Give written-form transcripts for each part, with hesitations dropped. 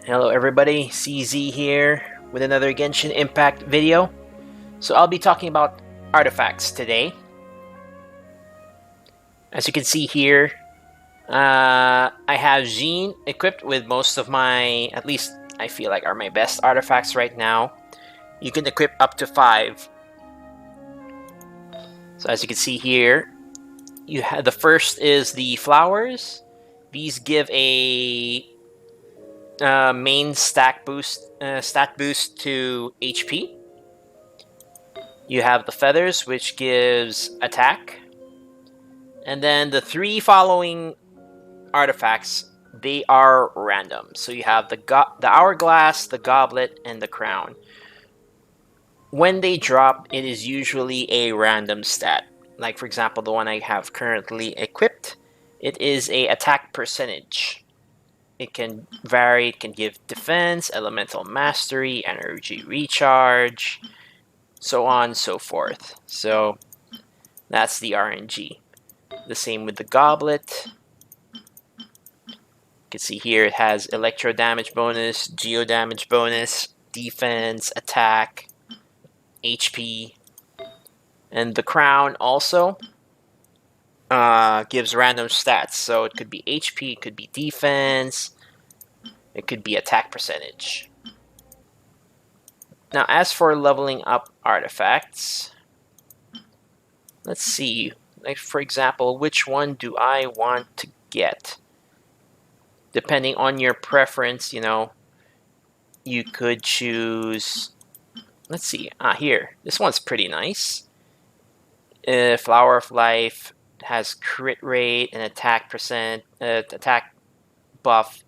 Hello everybody, CZ here with another Genshin Impact video. So I'll be talking about artifacts today. As you can see here, I have Jean equipped with most of my, at least I feel like, are my best artifacts right now. You can equip up to 5. So as you can see here, you have the first is the flowers. These give a main stat boost to HP. You have the feathers, which gives attack. And then the 3 following artifacts, they are random. So you have the hourglass, the goblet, and the crown. When they drop, it is usually a random stat. Like for example, the one I have currently equipped, it is a attack percentage. It can vary, it can give defense, elemental mastery, energy recharge, so on and so forth. So that's the RNG. The same with the goblet. You can see here it has electro damage bonus, geo damage bonus, defense, attack, HP. And the crown also gives random stats. So it could be HP, it could be defense, it could be attack percentage. Now as for leveling up artifacts, let's see. Like for example, which one do I want to get? Depending on your preference, you could choose, let's see, here, this one's pretty nice. Flower of Life has crit rate and attack buff,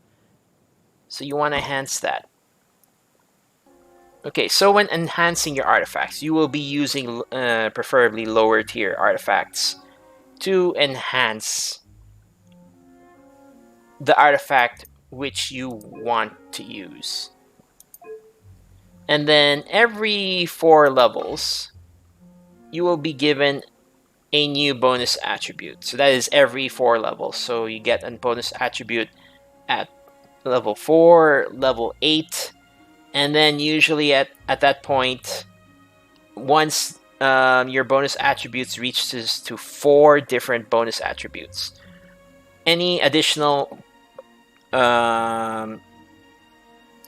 so you want to enhance that. Okay, so when enhancing your artifacts, you will be using preferably lower tier artifacts to enhance the artifact which you want to use. And then every 4 levels, you will be given a new bonus attribute. So that is every 4 levels. So you get a bonus attribute at level 4, level 8, and then usually at that point, once your bonus attributes reaches to 4 different bonus attributes, any additional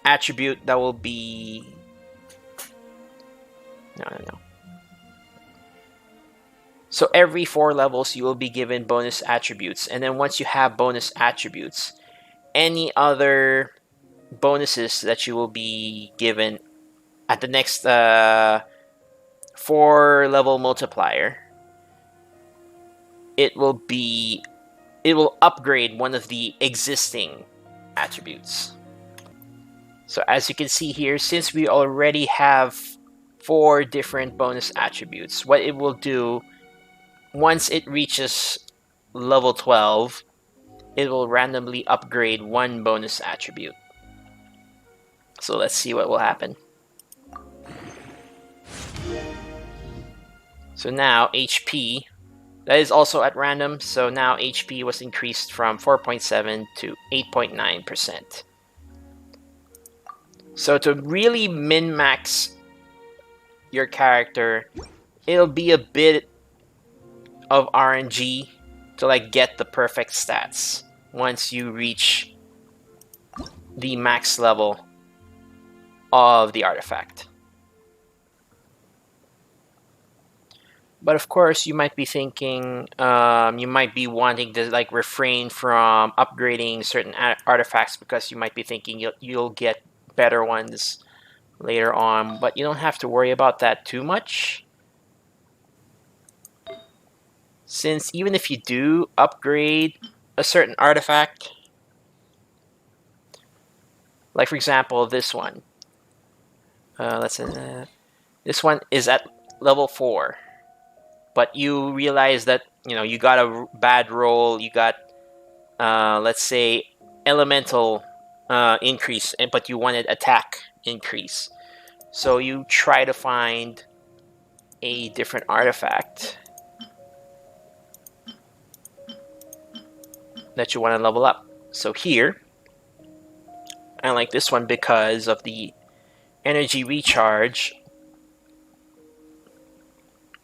attribute that will be no. So every 4 levels you will be given bonus attributes, and then once you have bonus attributes, any other bonuses that you will be given at the next 4 level multiplier, it will upgrade one of the existing attributes. So as you can see here, since we already have 4 different bonus attributes, what it will do, once it reaches level 12, it will randomly upgrade 1 bonus attribute. So let's see what will happen. So now HP, that is also at random, so now HP was increased from 4.7 to 8.9%. So to really min-max your character, it'll be a bit of RNG to get the perfect stats once you reach the max level of the artifact. But of course, you might be thinking, you might be wanting to refrain from upgrading certain artifacts because you might be thinking you'll get better ones later on, but you don't have to worry about that too much. Since even if you do upgrade a certain artifact, like for example this one, this one is at level 4, but you realize that you got a bad roll, you got let's say elemental increase, but you wanted attack increase, so you try to find a different artifact that you want to level up. So here I like this one because of the energy recharge.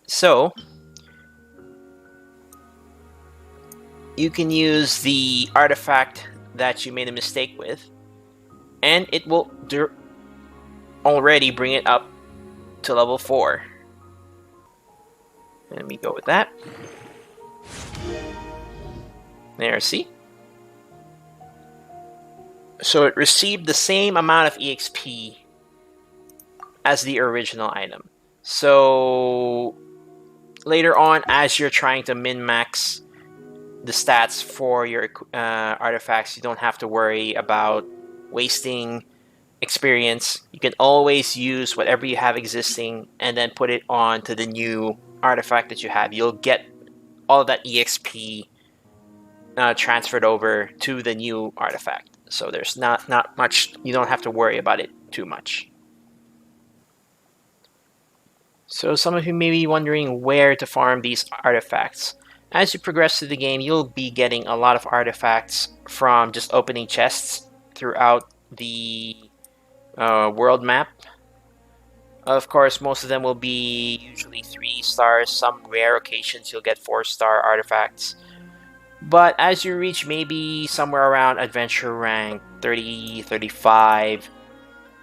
So you can use the artifact that you made a mistake with, and it will already bring it up to level 4. Let me go with that. There, see? So it received the same amount of EXP as the original item. So later on, as you're trying to min-max the stats for your artifacts, you don't have to worry about wasting experience. You can always use whatever you have existing and then put it on to the new artifact that you have. You'll get all of that EXP transferred over to the new artifact. So there's not much, you don't have to worry about it too much. So some of you may be wondering where to farm these artifacts. As you progress through the game, you'll be getting a lot of artifacts from just opening chests throughout the world map. Of course, most of them will be usually 3 stars. Some rare occasions you'll get 4-star artifacts. But as you reach maybe somewhere around adventure rank 30, 35,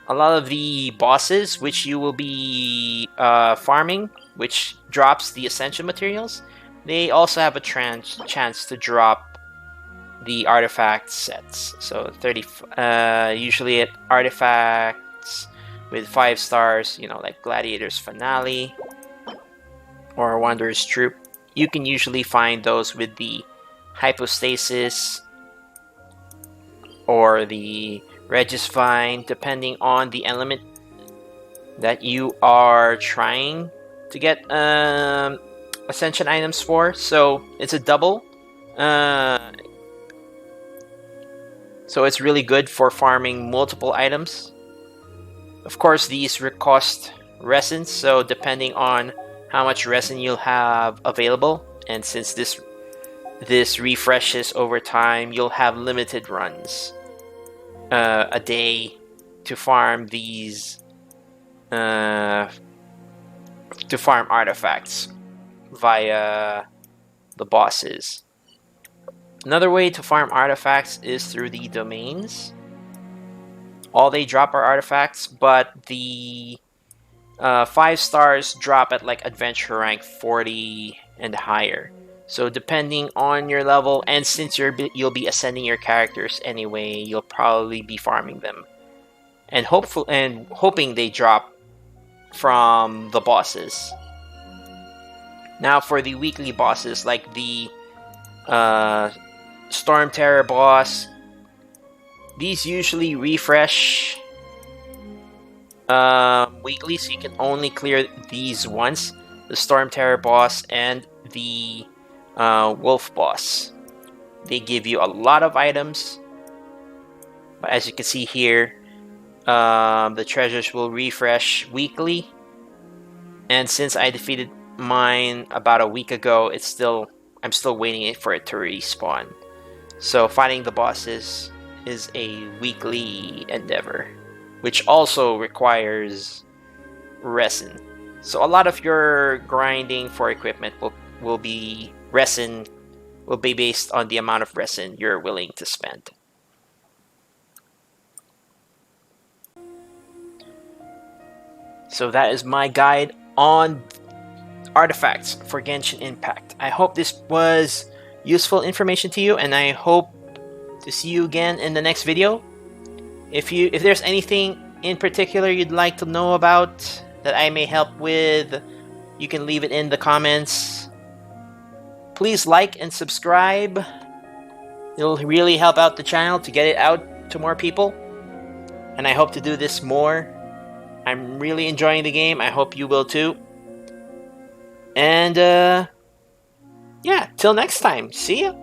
a lot of the bosses which you will be farming, which drops the essential materials, they also have a chance to drop the artifact sets. So 30, usually at artifacts with 5 stars, you know, like Gladiator's Finale or Wanderer's Troop, you can usually find those with the Hypostasis or the Regisvine, depending on the element that you are trying to get ascension items for. So it's a double. So it's really good for farming multiple items. Of course, these cost resin, so depending on how much resin you'll have available, and since this refreshes over time, you'll have limited runs a day to farm these to farm artifacts via the bosses. Another way to farm artifacts is through the domains. All they drop are artifacts, but the 5 stars drop at like adventure rank 40 and higher. So depending on your level, and since you'll be ascending your characters anyway, you'll probably be farming them, and hoping they drop from the bosses. Now for the weekly bosses, like the Storm Terror boss, these usually refresh weekly, so you can only clear these once. The Storm Terror boss and the Wolf boss. They give you a lot of items, but as you can see here, the treasures will refresh weekly. And since I defeated mine about a week ago, I'm still waiting for it to respawn. So fighting the bosses is a weekly endeavor, which also requires resin. So a lot of your grinding for equipment will be based on the amount of resin you're willing to spend. So that is my guide on artifacts for Genshin Impact. I hope this was useful information to you, and I hope to see you again in the next video. If there's anything in particular you'd like to know about that I may help with, you can leave it in the comments. Please like and subscribe. It'll really help out the channel to get it out to more people, and I hope to do this more. I'm really enjoying the game. I hope you will too. And yeah, till next time. See ya.